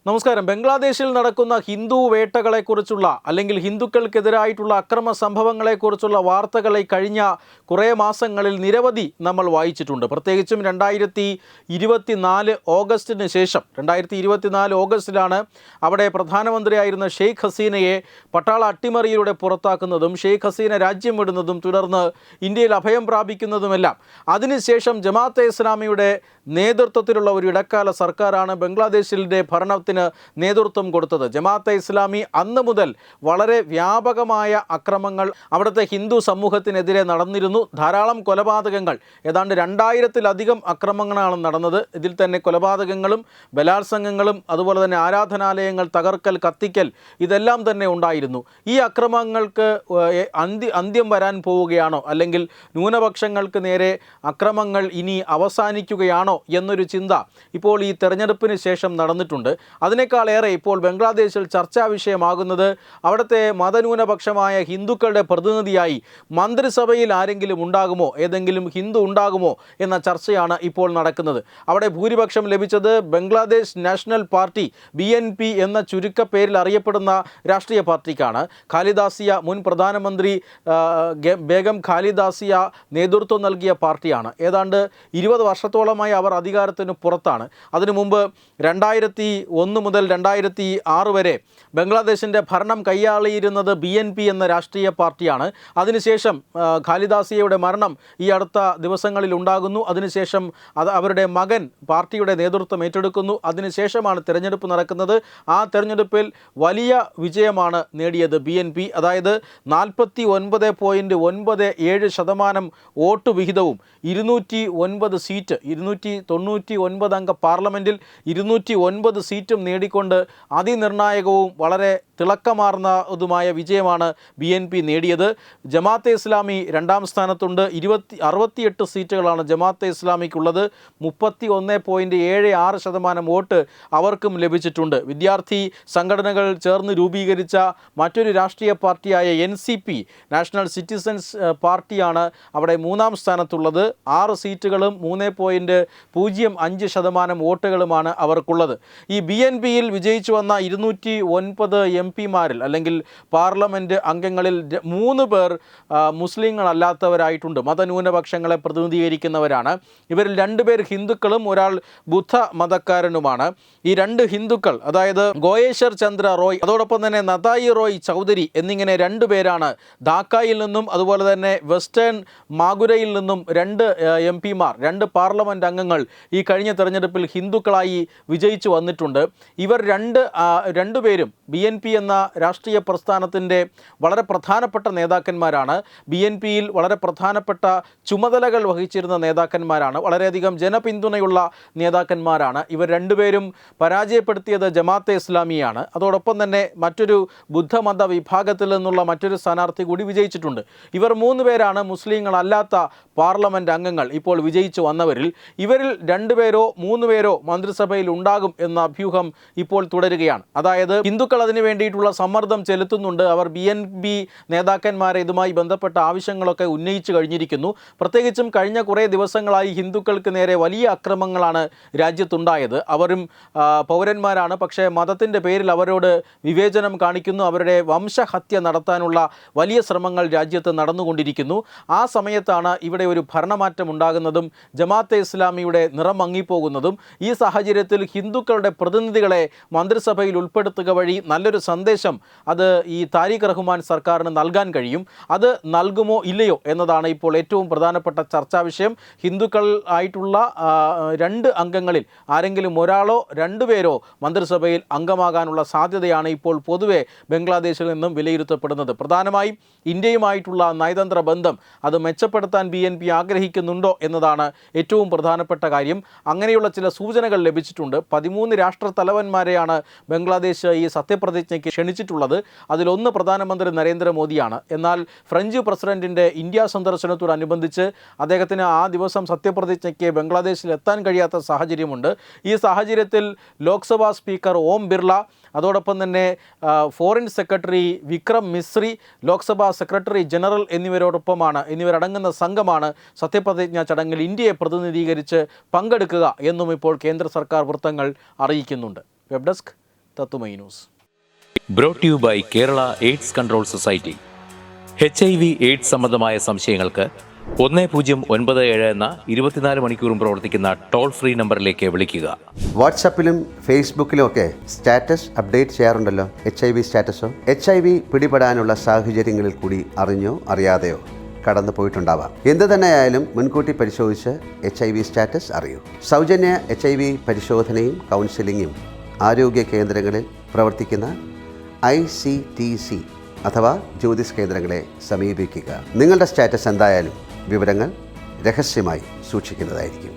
നമസ്കാരം. ബംഗ്ലാദേശിൽ നടക്കുന്ന ഹിന്ദു വേട്ടകളെക്കുറിച്ചുള്ള അല്ലെങ്കിൽ ഹിന്ദുക്കൾക്കെതിരായിട്ടുള്ള അക്രമ സംഭവങ്ങളെക്കുറിച്ചുള്ള വാർത്തകൾ കഴിഞ്ഞ കുറേ മാസങ്ങളിൽ നിരവധി നമ്മൾ വായിച്ചിട്ടുണ്ട്. പ്രത്യേകിച്ചും 2024 ഓഗസ്റ്റിന് ശേഷം 2024 ഓഗസ്റ്റിലാണ് അവിടെ പ്രധാനമന്ത്രിയായിരുന്ന ഷെയ്ഖ് ഹസീനയെ പട്ടാള അട്ടിമറിയിലൂടെ പുറത്താക്കുന്നതും ഷെയ്ഖ് ഹസീന രാജ്യം വിടുന്നതും തുടർന്ന് ഇന്ത്യയിൽ അഭയം പ്രാപിക്കുന്നതുമെല്ലാം. അതിനുശേഷം ജമാഅത്തെ ഇസ്ലാമിയുടെ നേതൃത്വത്തിലുള്ള ഒരു ഇടക്കാല സർക്കാരാണ് ബംഗ്ലാദേശിൻ്റെ ഭരണത്തിന് നേതൃത്വം കൊടുത്തത്. ജമാഅത്തെ ഇസ്ലാമി അന്ന് മുതൽ വളരെ വ്യാപകമായ അക്രമങ്ങൾ അവിടുത്തെ ഹിന്ദു സമൂഹത്തിനെതിരെ നടന്നിരുന്നു. ധാരാളം കൊലപാതകങ്ങൾ, ഏതാണ്ട് 2000-ലധികം അക്രമങ്ങളാണ് നടന്നത്. ഇതിൽ തന്നെ കൊലപാതകങ്ങളും ബലാത്സംഗങ്ങളും അതുപോലെ തന്നെ ആരാധനാലയങ്ങൾ തകർക്കൽ, കത്തിക്കൽ ഇതെല്ലാം തന്നെ ഉണ്ടായിരുന്നു. ഈ അക്രമങ്ങൾക്ക് അന്ത്യം വരാൻ പോവുകയാണോ, അല്ലെങ്കിൽ ന്യൂനപക്ഷങ്ങൾക്ക് നേരെ അക്രമങ്ങൾ ഇനി അവസാനിക്കുകയാണോ എന്നൊരു ചിന്ത ഇപ്പോൾ ഈ തെരഞ്ഞെടുപ്പിന് ശേഷം നടന്നിട്ടുണ്ട്. അതിനേക്കാളേറെ ഇപ്പോൾ ബംഗ്ലാദേശിൽ ചർച്ചാ വിഷയമാകുന്നത് അവിടുത്തെ മതന്യൂനപക്ഷമായ ഹിന്ദുക്കളുടെ പ്രതിനിധിയായി മന്ത്രിസഭയിൽ ആരെങ്കിലും ഉണ്ടാകുമോ, ഏതെങ്കിലും ഹിന്ദു ഉണ്ടാകുമോ എന്ന ചർച്ചയാണ് ഇപ്പോൾ നടക്കുന്നത്. അവിടെ ഭൂരിപക്ഷം ലഭിച്ചത് ബംഗ്ലാദേശ് നാഷണൽ പാർട്ടി BNP എന്ന ചുരുക്കപ്പേരിൽ അറിയപ്പെടുന്ന രാഷ്ട്രീയ പാർട്ടിക്കാണ്. ഖാലിദാസിയ, മുൻ പ്രധാനമന്ത്രി ബേഗം ഖാലിദാസിയ നേതൃത്വം നൽകിയ പാർട്ടിയാണ്. ഏതാണ്ട് 20 വർഷത്തോളമായി അവർ അധികാരത്തിന് പുറത്താണ്. അതിനു മുമ്പ് 2001 മുതൽ 2006 വരെ ബംഗ്ലാദേശിൻ്റെ ഭരണം കൈയാളിയിരുന്നത് BNP എന്ന രാഷ്ട്രീയ പാർട്ടിയാണ്. അതിനുശേഷം ഖാലിദാസിയയുടെ മരണം ഈ അടുത്ത ദിവസങ്ങളിൽ ഉണ്ടാകുന്നു. അതിനുശേഷം അവരുടെ മകൻ പാർട്ടിയുടെ നേതൃത്വം ഏറ്റെടുക്കുന്നു. അതിനുശേഷമാണ് തിരഞ്ഞെടുപ്പ് നടക്കുന്നത്. ആ തിരഞ്ഞെടുപ്പിൽ വലിയ വിജയമാണ് നേടിയത് BNP. അതായത് 49.97% വോട്ട് വിഹിതവും 209 സീറ്റ്, 299 അംഗ പാർലമെൻറ്റിൽ 209 സീറ്റും നേടിക്കൊണ്ട് അതിനിർണായകവും വളരെ തിളക്കമാർന്നതുമായ വിജയമാണ് BNP നേടിയത്. ജമാഅത്തെ ഇസ്ലാമി രണ്ടാം സ്ഥാനത്തുണ്ട്. 68 സീറ്റുകളാണ് ജമാഅത്തെ ഇസ്ലാമിക്കുള്ളത്. 31.76% വോട്ട് അവർക്കും ലഭിച്ചിട്ടുണ്ട്. വിദ്യാർത്ഥി സംഘടനകൾ ചേർന്ന് രൂപീകരിച്ച മറ്റൊരു രാഷ്ട്രീയ പാർട്ടിയായ NCP, നാഷണൽ സിറ്റിസൺസ് പാർട്ടിയാണ് അവിടെ മൂന്നാം സ്ഥാനത്തുള്ളത്. 6 സീറ്റുകളും 3.05% വോട്ടുകളുമാണ് അവർക്കുള്ളത്. ഈ BNPയിൽ വിജയിച്ചു വന്ന 209 MP-മാരിൽ അല്ലെങ്കിൽ പാർലമെൻറ്റ് അംഗങ്ങളിൽ 3 പേർ മുസ്ലിങ്ങളല്ലാത്തവരായിട്ടുണ്ട്, മതന്യൂനപക്ഷങ്ങളെ പ്രതിനിധീകരിക്കുന്നവരാണ്. ഇവരിൽ 2 പേർ ഹിന്ദുക്കളും ഒരാൾ ബുദ്ധ മതക്കാരനുമാണ്. ഈ 2 ഹിന്ദുക്കൾ, അതായത് ഗോയേശ്വർ ചന്ദ്ര റോയ് അതോടൊപ്പം തന്നെ നദായി റോയ് ചൗധരി എന്നിങ്ങനെ 2 പേരാണ് ധാക്കയിൽ നിന്നും അതുപോലെ തന്നെ വെസ്റ്റേൺ മാഗുരയിൽ നിന്നും 2 MP-മാർ, 2 പാർലമെൻറ്റ് അംഗങ്ങൾ ഈ കഴിഞ്ഞ തെരഞ്ഞെടുപ്പിൽ ഹിന്ദുക്കളായി വിജയിച്ചു വന്നിട്ടുണ്ട്. ഇവർ രണ്ടുപേരും BNP എന്ന രാഷ്ട്രീയ പ്രസ്ഥാനത്തിൻ്റെ വളരെ പ്രധാനപ്പെട്ട നേതാക്കന്മാരാണ്. BNPയിൽ വളരെ പ്രധാനപ്പെട്ട ചുമതലകൾ വഹിച്ചിരുന്ന നേതാക്കന്മാരാണ്. വളരെയധികം ജനപിന്തുണയുള്ള നേതാക്കന്മാരാണ്. ഇവർ രണ്ടുപേരും പരാജയപ്പെടുത്തിയത് ജമാഅത്തെ ഇസ്ലാമിയാണ്. അതോടൊപ്പം തന്നെ മറ്റൊരു ബുദ്ധമത വിഭാഗത്തിൽ നിന്നുള്ള മറ്റൊരു സ്ഥാനാർത്ഥി കൂടി വിജയിച്ചിട്ടുണ്ട്. ഇവർ 3 പേരാണ് മുസ്ലിങ്ങളല്ലാത്ത പാർലമെൻറ്റ് അംഗങ്ങൾ ഇപ്പോൾ വിജയിച്ചു വന്നവരിൽ. ഇവരിൽ 2 പേരോ 3 പേരോ മന്ത്രിസഭയിൽ ഉണ്ടാകും എന്ന അഭ്യൂഹം ഇപ്പോൾ തുടരുകയാണ്. അതായത് ഹിന്ദുക്കൾ അതിന് വേണ്ടിയിട്ടുള്ള സമ്മർദ്ദം ചെലുത്തുന്നുണ്ട്. അവർ BNP നേതാക്കന്മാരെ ഇതുമായി ബന്ധപ്പെട്ട ആവശ്യങ്ങളൊക്കെ ഉന്നയിച്ചു കഴിഞ്ഞിരിക്കുന്നു. പ്രത്യേകിച്ചും കഴിഞ്ഞ കുറേ ദിവസങ്ങളായി ഹിന്ദുക്കൾക്ക് നേരെ വലിയ അക്രമങ്ങളാണ് രാജ്യത്തുണ്ടായത്. അവരും പൗരന്മാരാണ്, പക്ഷേ മതത്തിൻ്റെ പേരിൽ അവരോട് വിവേചനം കാണിക്കുന്നു. അവരുടെ വംശഹത്യ നടത്താനുള്ള വലിയ ശ്രമങ്ങൾ രാജ്യത്ത് നടന്നുകൊണ്ടിരിക്കുന്നു. ആ സമയത്താണ് ഇവിടെ ഒരു ഭരണമാറ്റം ഉണ്ടാകുന്നതും ജമാഅത്തെ ഇസ്ലാമിയുടെ നിറം മങ്ങിപ്പോകുന്നതും. ഈ സാഹചര്യത്തിൽ ഹിന്ദുക്കളുടെ പ്രതിനിധികളെ മന്ത്രിസഭയിൽ ഉൾപ്പെടുത്തുക വഴി നല്ലൊരു സന്ദേശം അത് ഈ താരിഖ് റഹ്മാൻ സർക്കാരിന് നൽകാൻ കഴിയും. അത് നൽകുമോ ഇല്ലയോ എന്നതാണ് ഇപ്പോൾ ഏറ്റവും പ്രധാനപ്പെട്ട ചർച്ചാ വിഷയം. ഹിന്ദുക്കൾ ആയിട്ടുള്ള 2 അംഗങ്ങളിൽ ആരെങ്കിലും ഒരാളോ 2 പേരോ മന്ത്രിസഭയിൽ അംഗമാകാനുള്ള സാധ്യതയാണ് ഇപ്പോൾ പൊതുവെ ബംഗ്ലാദേശിൽ നിന്നും വിലയിരുത്തപ്പെടുന്നത്. പ്രധാനമായും ഇന്ത്യയുമായിട്ടുള്ള നയതന്ത്ര ബന്ധം അത് മെച്ചപ്പെടുത്താൻ BNP ആഗ്രഹിക്കുന്നുണ്ടോ എന്നതാണ് ഏറ്റവും പ്രധാനപ്പെട്ട കാര്യം. അങ്ങനെയുള്ള ചില സൂചനകൾ ലഭിച്ചിട്ടുണ്ട്. 13 രാഷ്ട്ര തലവന്മാരെയാണ് ബംഗ്ലാദേശ് ഈ സത്യപ്രതിജ്ഞയ്ക്ക് ക്ഷണിച്ചിട്ടുള്ളത്. അതിലൊന്ന് പ്രധാനമന്ത്രി നരേന്ദ്രമോദിയാണ്. എന്നാൽ ഫ്രഞ്ച് പ്രസിഡന്റിൻ്റെ ഇന്ത്യ സന്ദർശനത്തോടനുബന്ധിച്ച് അദ്ദേഹത്തിന് ആ ദിവസം സത്യപ്രതിജ്ഞയ്ക്ക് ബംഗ്ലാദേശിൽ എത്താൻ കഴിയാത്ത സാഹചര്യമുണ്ട്. ഈ സാഹചര്യത്തിൽ ലോക്സഭാ സ്പീക്കർ ഓം ബിർള, അതോടൊപ്പം തന്നെ foreign secretary Vikram Misri, Lok Sabha secretary general എന്നിവരടങ്ങുന്ന സംഘമാണ് സത്യപ്രതിജ്ഞാ ചടങ്ങിൽ ഇന്ത്യയെ പ്രതിനിധീകരിച്ച് പങ്കെടുക്കുക എന്നും ഇപ്പോൾ കേന്ദ്ര സർക്കാർ വൃത്തങ്ങൾ അറിയിക്കുന്നുണ്ട്. വെബ് ഡെസ്ക് തത്തുമൈ news. Brought to you by Kerala AIDS Control Society. HIV AIDS സംബന്ധമായ സംശയങ്ങൾക്ക് 1097 എന്ന 24 മണിക്കൂറും പ്രവർത്തിക്കുന്ന ടോൾ ഫ്രീ നമ്പറിലേക്ക് വിളിക്കുക. വാട്സാപ്പിലും ഫേസ്ബുക്കിലും ഒക്കെ സ്റ്റാറ്റസ് അപ്ഡേറ്റ് ചെയ്യാറുണ്ടല്ലോ. HIV സ്റ്റാറ്റസോ HIV പിടിപെടാനുള്ള സാഹചര്യങ്ങളിൽ കൂടി അറിഞ്ഞോ അറിയാതെയോ കടന്നു പോയിട്ടുണ്ടാവാം. എന്ത് തന്നെയായാലും മുൻകൂട്ടി പരിശോധിച്ച് HIV സ്റ്റാറ്റസ് അറിയൂ. സൗജന്യ HIV പരിശോധനയും കൗൺസിലിങ്ങും ആരോഗ്യ കേന്ദ്രങ്ങളിൽ പ്രവർത്തിക്കുന്ന ICTC അഥവാ ജ്യോതിസ് കേന്ദ്രങ്ങളെ സമീപിക്കുക. നിങ്ങളുടെ സ്റ്റാറ്റസ് എന്തായാലും വിവരങ്ങൾ രഹസ്യമായി സൂക്ഷിക്കുന്നതായിരിക്കും.